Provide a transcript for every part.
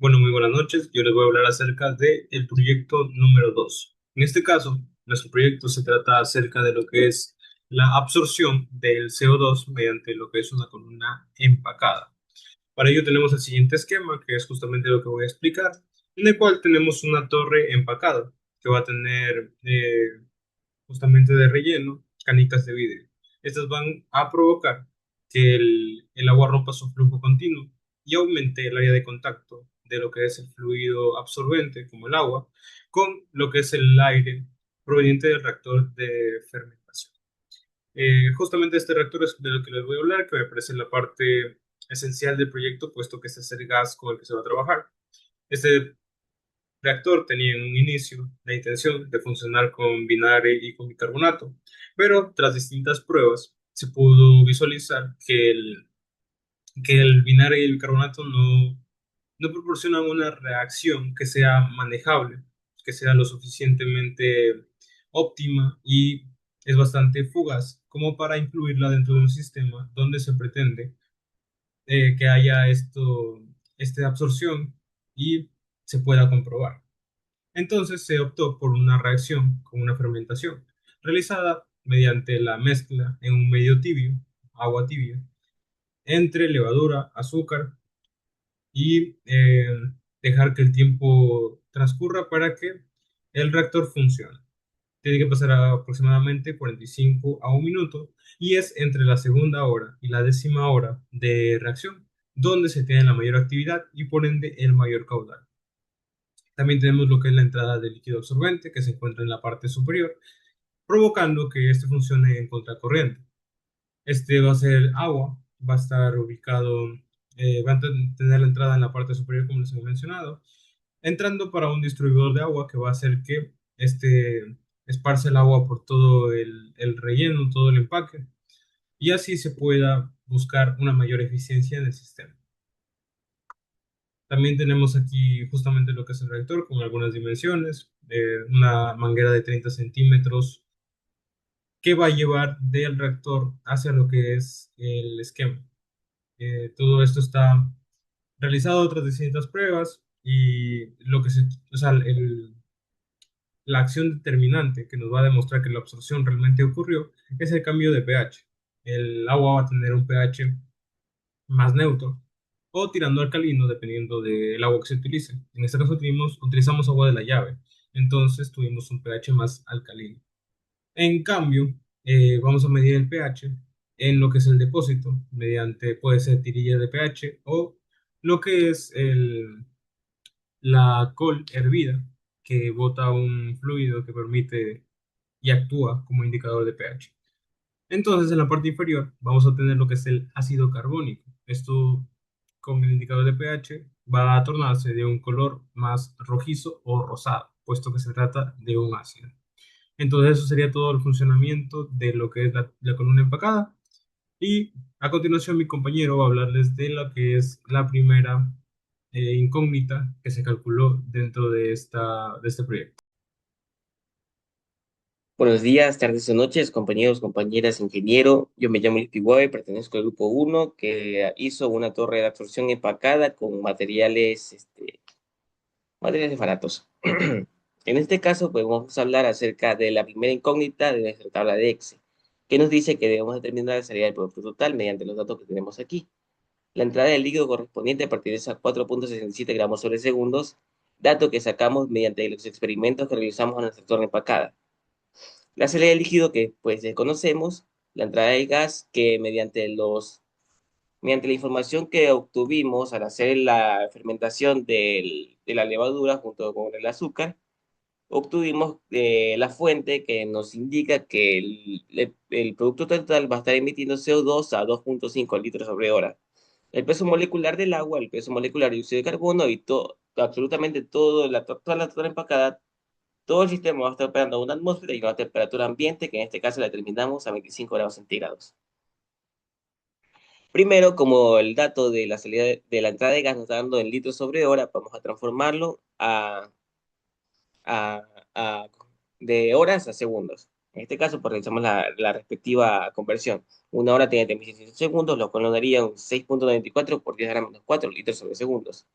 Bueno, muy buenas noches. Yo les voy a hablar acerca del proyecto número 2. En este caso, nuestro proyecto se trata acerca de lo que es la absorción del CO2 mediante lo que es una columna empacada. Para ello tenemos el siguiente esquema, que es justamente lo que voy a explicar, en el cual tenemos una torre empacada, que va a tener justamente de relleno canicas de vidrio. Estas van a provocar que el agua rompa su flujo continuo y aumente el área de contacto de lo que es el fluido absorbente, como el agua, con lo que es el aire proveniente del reactor de fermentación. Justamente este reactor es de lo que les voy a hablar, que me parece la parte esencial del proyecto, puesto que este es el gas con el que se va a trabajar. Este reactor tenía en un inicio la intención de funcionar con vinagre y con bicarbonato, pero tras distintas pruebas se pudo visualizar que el vinagre y el bicarbonato no proporcionan una reacción que sea manejable, que sea lo suficientemente óptima y es bastante fugaz como para incluirla dentro de un sistema donde se pretende que haya esta absorción y se pueda comprobar. Entonces se optó por una reacción con una fermentación realizada mediante la mezcla en un medio tibio, agua tibia, entre levadura, azúcar y dejar que el tiempo transcurra para que el reactor funcione. Tiene que pasar aproximadamente 45 a un minuto y es entre la segunda hora y la décima hora de reacción donde se tiene la mayor actividad y por ende el mayor caudal. También tenemos lo que es la entrada de líquido absorbente que se encuentra en la parte superior, provocando que este funcione en contracorriente. Este va a ser agua, va a estar ubicado, va a tener la entrada en la parte superior como les he mencionado, entrando para un distribuidor de agua que va a hacer que este esparce el agua por todo el relleno, todo el empaque, y así se pueda buscar una mayor eficiencia en el sistema. También tenemos aquí justamente lo que es el reactor con algunas dimensiones, una manguera de 30 centímetros que va a llevar del reactor hacia lo que es el esquema. Todo esto está realizado otras distintas pruebas y lo que o sea, la acción determinante que nos va a demostrar que la absorción realmente ocurrió es el cambio de pH. El agua va a tener un pH más neutro o tirando alcalino dependiendo del agua que se utilice. En este caso utilizamos agua de la llave, entonces tuvimos un pH más alcalino. En cambio, vamos a medir el pH en lo que es el depósito mediante, puede ser tirilla de pH o lo que es la col hervida que bota un fluido que permite y actúa como indicador de pH. Entonces, en la parte inferior vamos a tener lo que es el ácido carbónico. Esto, con el indicador de pH, va a tornarse de un color más rojizo o rosado, puesto que se trata de un ácido. Entonces, eso sería todo el funcionamiento de lo que es la columna empacada. Y a continuación, mi compañero va a hablarles de lo que es la primera incógnita que se calculó dentro de este proyecto. Buenos días, tardes o noches, compañeros, compañeras, ingeniero. Yo me llamo Luis Piguave, pertenezco al grupo uno que hizo una torre de absorción empacada con materiales baratos. En este caso, pues vamos a hablar acerca de la primera incógnita de nuestra tabla de Excel, que nos dice que debemos determinar la salida del producto total mediante los datos que tenemos aquí. La entrada del líquido correspondiente pertenece a 4,67 gramos sobre segundos, dato que sacamos mediante los experimentos que realizamos en nuestra torre empacada. La salida del líquido que pues desconocemos, la entrada del gas que mediante la información que obtuvimos al hacer la fermentación de la levadura junto con el azúcar, obtuvimos la fuente que nos indica que el producto total va a estar emitiendo CO2 a 2,5 litros sobre hora. El peso molecular del agua, el peso molecular de dióxido de carbono y todo, absolutamente todo, toda la toda empacada, todo el sistema va a estar operando a una atmósfera y una temperatura ambiente, que en este caso la determinamos a 25 grados centígrados. Primero, como el dato de la salida de la entrada de gas nos está dando en litros sobre hora, vamos a transformarlo a, a- de horas a segundos. En este caso, pues realizamos la respectiva conversión. Una hora tiene 36 segundos, lo cual nos daría un 6,94 por 10 a la menos 4 litros sobre segundos.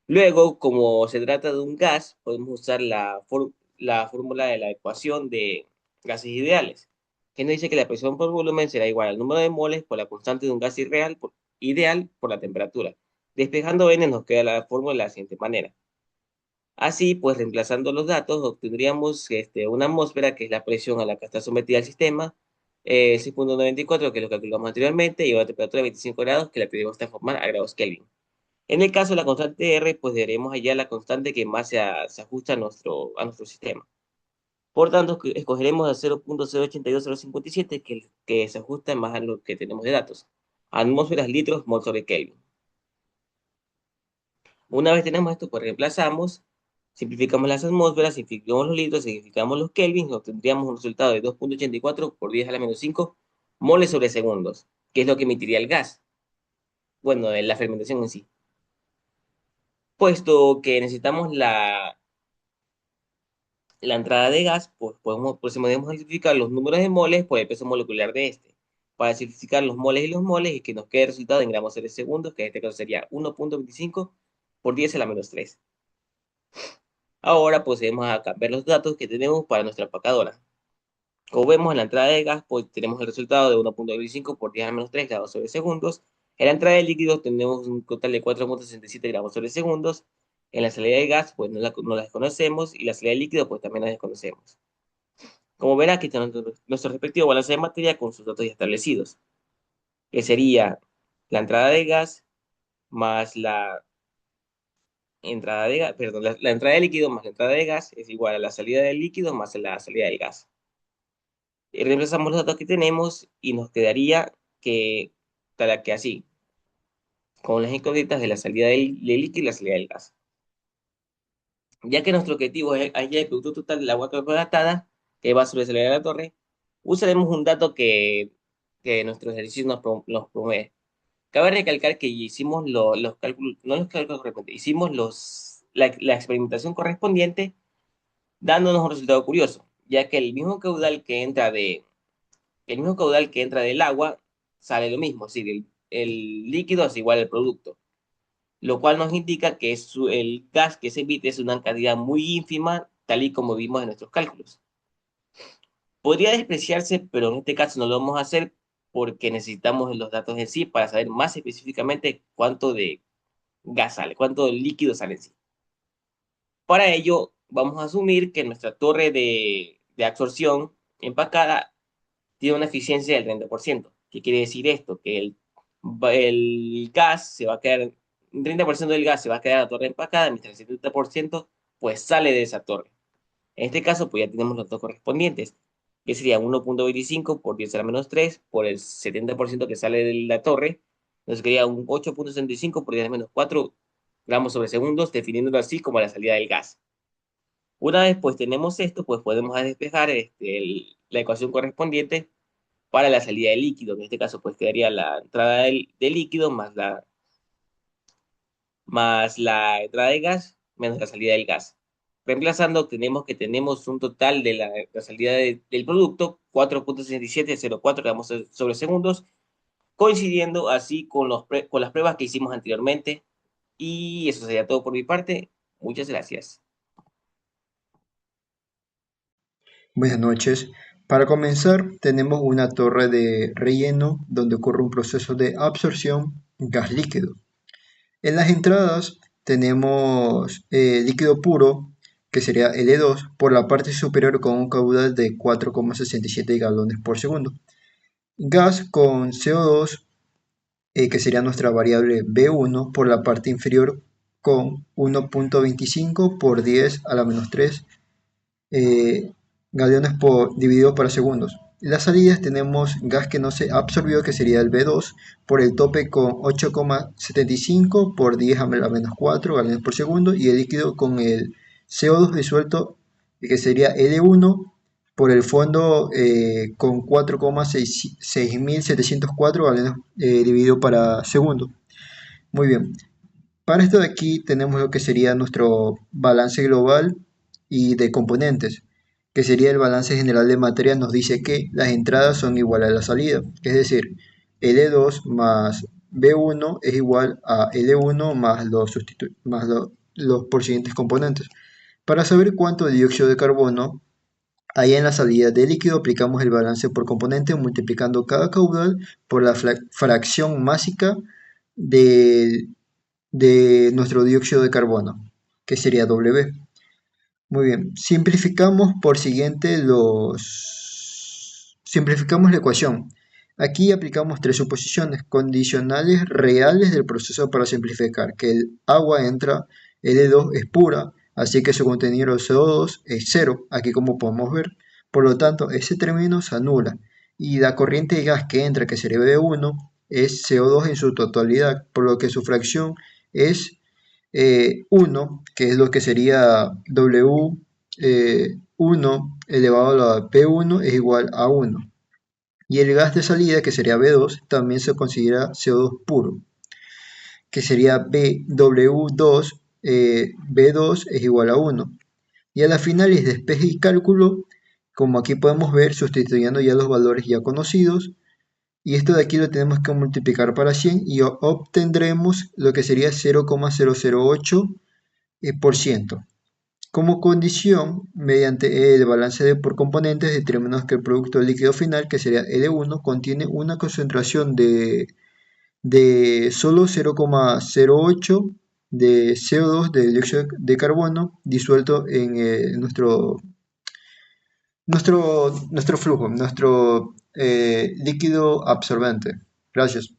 Luego, como se trata de un gas, podemos usar la fórmula de la ecuación de gases ideales, que nos dice que la presión por volumen será igual al número de moles por la constante de un gas ideal por la temperatura. Despejando n nos queda la fórmula de la siguiente manera. Así, pues reemplazando los datos, obtendríamos una atmósfera, que es la presión a la que está sometida el sistema, 6,94, que es lo que calculamos anteriormente, y una temperatura de 25 grados, que la podemos transformar a grados Kelvin. En el caso de la constante R, pues veremos allá la constante que más se ajusta a nuestro sistema. Por tanto, escogeremos a 0,082057, que se ajusta más a lo que tenemos de datos. Atmósferas, litros, mol sobre Kelvin. Una vez tenemos esto, pues reemplazamos, simplificamos las atmósferas, simplificamos los litros, simplificamos los kelvins, y obtendríamos un resultado de 2,84 por 10 a la menos 5 moles sobre segundos, que es lo que emitiría el gas. Bueno, en la fermentación en sí. Puesto que necesitamos la entrada de gas, pues podemos simplificar los números de moles por el peso molecular de este. Para simplificar los moles y que nos quede el resultado en gramos sobre segundos, que en este caso sería 1,25 por 10 a la menos 3. Ahora procedemos a cambiar los datos que tenemos para nuestra empacadora. Como vemos, en la entrada de gas, pues tenemos el resultado de 1,25 por 10 a menos 3 grados sobre segundos. En la entrada de líquidos tenemos un total de 4,67 gramos sobre segundos. En la salida de gas, pues no la desconocemos, y la salida de líquido, pues también la desconocemos. Como verá, aquí está nuestro respectivo balance de materia con sus datos ya establecidos, que sería la entrada de gas más la entrada de gas, perdón, la entrada de líquido más la entrada de gas es igual a la salida del líquido más la salida del gas. Y reemplazamos los datos que tenemos y nos quedaría que, tal que así, con las incógnitas de la salida del líquido y la salida del gas. Ya que nuestro objetivo es hallar el producto total del agua carbonatada que va sobre salir de la torre, usaremos un dato que nuestro ejercicio nos promueve. Cabe recalcar que hicimos los cálculos, no los cálculos correspondientes, hicimos la experimentación correspondiente, dándonos un resultado curioso, ya que el mismo caudal que entra del agua sale lo mismo, es decir, el líquido es igual al producto, lo cual nos indica que el gas que se emite es una cantidad muy ínfima, tal y como vimos en nuestros cálculos. Podría despreciarse, pero en este caso no lo vamos a hacer porque necesitamos los datos en sí para saber más específicamente cuánto de gas sale, cuánto líquido sale en sí. Para ello, vamos a asumir que nuestra torre de absorción empacada tiene una eficiencia del 30%. ¿Qué quiere decir esto? Que el gas se va a quedar, un 30% del gas se va a quedar en la torre empacada, mientras el 70% pues sale de esa torre. En este caso, pues ya tenemos los datos correspondientes, que sería 1,25 por 10 a la menos 3 por el 70% que sale de la torre, nos quedaría un 8,65 por 10 a la menos 4 gramos sobre segundos, definiéndolo así como la salida del gas. Una vez pues tenemos esto, pues podemos despejar la ecuación correspondiente para la salida del líquido. En este caso, pues quedaría la entrada del líquido más la entrada de gas menos la salida del gas. Reemplazando, tenemos un total de la salida del producto, 4,6704 gramos sobre segundos, coincidiendo así con las pruebas que hicimos anteriormente. Y eso sería todo por mi parte. Muchas gracias. Buenas noches. Para comenzar, tenemos una torre de relleno donde ocurre un proceso de absorción gas líquido. En las entradas tenemos líquido puro, que sería L2, por la parte superior con un caudal de 4,67 galones por segundo. Gas con CO2, que sería nuestra variable B1, por la parte inferior con 1,25 por 10 a la menos 3 galones dividido para segundos. En las salidas tenemos gas que no se absorbió, que sería el B2, por el tope con 8,75 por 10 a la menos 4 galones por segundo, y el líquido con el CO2 disuelto, que sería L1, por el fondo con 4,6704 galones dividido para segundo. Muy bien. Para esto de aquí tenemos lo que sería nuestro balance global y de componentes, que sería el balance general de materia. Nos dice que las entradas son iguales a la salida, es decir, L2 más B1 es igual a L1 más los por siguientes componentes. Para saber cuánto dióxido de carbono hay en la salida del líquido, aplicamos el balance por componente multiplicando cada caudal por la fracción másica de, de nuestro dióxido de carbono, que sería W. Muy bien, simplificamos la ecuación. Aquí aplicamos tres suposiciones condicionales reales del proceso para simplificar, que el agua entra, L2 es pura, así que su contenido de CO2 es cero, aquí como podemos ver. Por lo tanto, ese término se anula y la corriente de gas que entra, que sería B1, es CO2 en su totalidad, por lo que su fracción es 1, que es lo que sería W 1 elevado a la P1 es igual a 1. Y el gas de salida, que sería B2, también se considera CO2 puro, que sería BW2, B2 es igual a 1. Y a la finales de despeje y cálculo, como aquí podemos ver, sustituyendo ya los valores ya conocidos, y esto de aquí lo tenemos que multiplicar para 100 y obtendremos lo que sería 0,008 por ciento. Como condición, mediante el balance por componentes, determinamos que el producto líquido final, que sería L1, contiene una concentración de solo 0,08 de CO2 de dióxido de carbono disuelto en nuestro flujo, nuestro líquido absorbente. Gracias.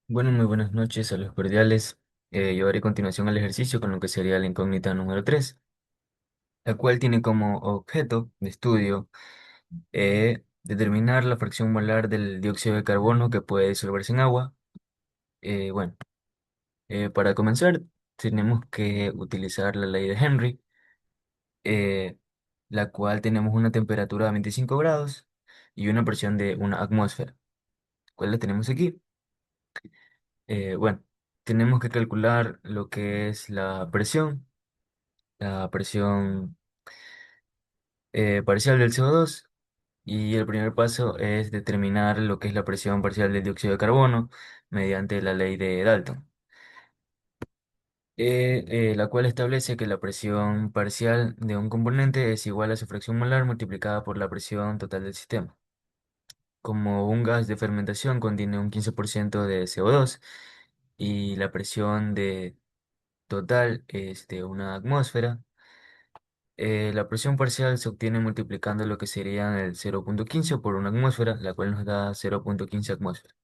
Bueno, muy buenas noches a los cordiales. Yo haré continuación al ejercicio con lo que sería la incógnita número 3, la cual tiene como objeto de estudio determinar la fracción molar del dióxido de carbono que puede disolverse en agua. Bueno, para comenzar tenemos que utilizar la ley de Henry, eh, la cual tenemos una temperatura de 25 grados y una presión de una atmósfera. ¿Cuál la tenemos aquí? Bueno, tenemos que calcular lo que es la presión parcial del CO2, y el primer paso es determinar lo que es la presión parcial del dióxido de carbono mediante la ley de Dalton, la cual establece que la presión parcial de un componente es igual a su fracción molar multiplicada por la presión total del sistema. Como un gas de fermentación contiene un 15% de CO2 y la presión total es de una atmósfera, la presión parcial se obtiene multiplicando lo que sería el 0,15 por una atmósfera, la cual nos da 0,15 atmósferas,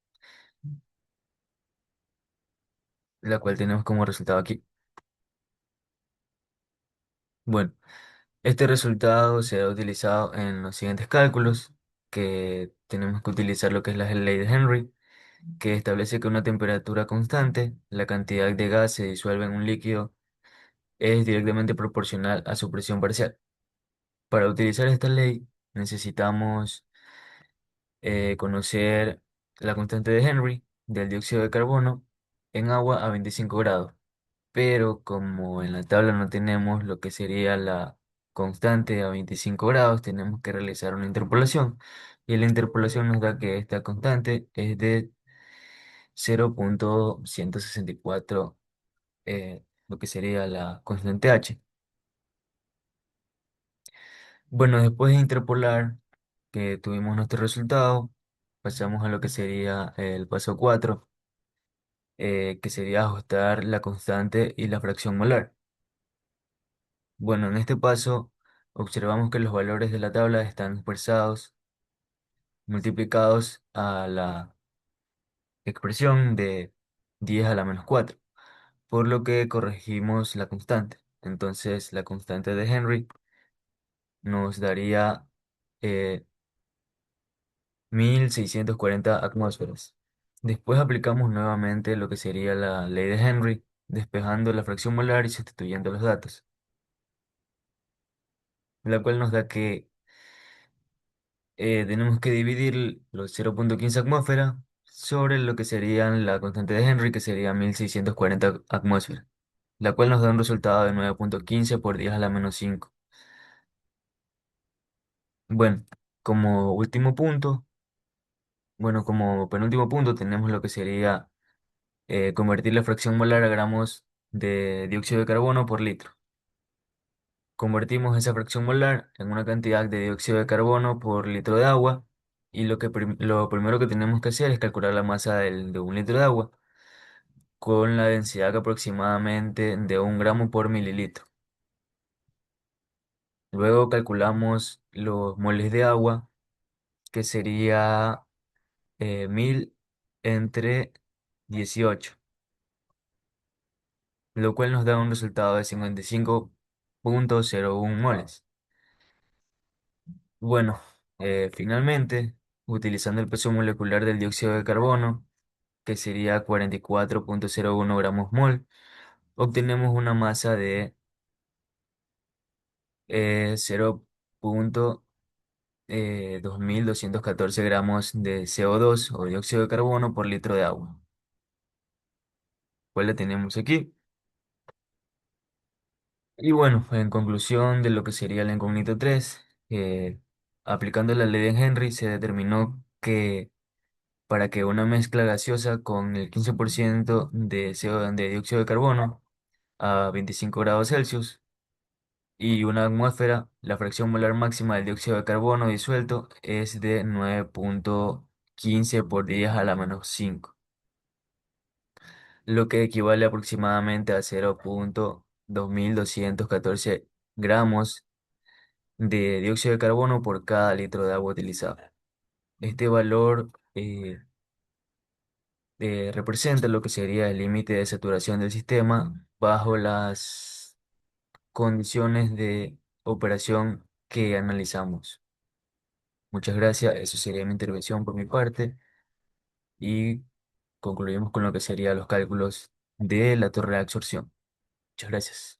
la cual tenemos como resultado aquí. Bueno, este resultado se ha utilizado en los siguientes cálculos, que tenemos que utilizar lo que es la ley de Henry, que establece que una temperatura constante, la cantidad de gas se disuelve en un líquido, es directamente proporcional a su presión parcial. Para utilizar esta ley necesitamos conocer la constante de Henry del dióxido de carbono en agua a 25 grados. Pero como en la tabla no tenemos lo que sería la constante a 25 grados, tenemos que realizar una interpolación. Y la interpolación nos da que esta constante es de 0,164, lo que sería la constante H. Bueno, después de interpolar que tuvimos nuestro resultado, pasamos a lo que sería el paso 4, que sería ajustar la constante y la fracción molar. Bueno, en este paso observamos que los valores de la tabla están expresados, multiplicados a la expresión de 10 a la menos 4, por lo que corregimos la constante. Entonces la constante de Henry nos daría eh, 1640 atmósferas. Después aplicamos nuevamente lo que sería la ley de Henry, despejando la fracción molar y sustituyendo los datos, la cual nos da que tenemos que dividir los 0,15 atmósferas sobre lo que serían la constante de Henry, que sería 1640 atmósferas, la cual nos da un resultado de 9,15 por 10 a la menos 5. Bueno, como último punto, Bueno, como penúltimo punto tenemos lo que sería convertir la fracción molar a gramos de dióxido de carbono por litro. Convertimos esa fracción molar en una cantidad de dióxido de carbono por litro de agua y lo primero que tenemos que hacer es calcular la masa de un litro de agua con la densidad aproximadamente de 1 gramo por mililitro. Luego calculamos los moles de agua, que sería 1000 entre 18, lo cual nos da un resultado de 55,01 moles. Bueno, finalmente, utilizando el peso molecular del dióxido de carbono, que sería 44,01 gramos mol, obtenemos una masa de 0,2214 gramos de CO2 o dióxido de carbono por litro de agua. ¿Cuál la tenemos aquí? Y bueno, en conclusión de lo que sería la incógnito 3, aplicando la ley de Henry se determinó que para que una mezcla gaseosa con el 15% de CO, de dióxido de carbono a 25 grados Celsius y una atmósfera, la fracción molar máxima del dióxido de carbono disuelto es de 9,15 por 10⁻⁵, lo que equivale aproximadamente a 0,2214 gramos de dióxido de carbono por cada litro de agua utilizado. Este valor representa lo que sería el límite de saturación del sistema bajo las condiciones de operación que analizamos. Muchas gracias, eso sería mi intervención por mi parte y concluimos con lo que serían los cálculos de la torre de absorción. Muchas gracias.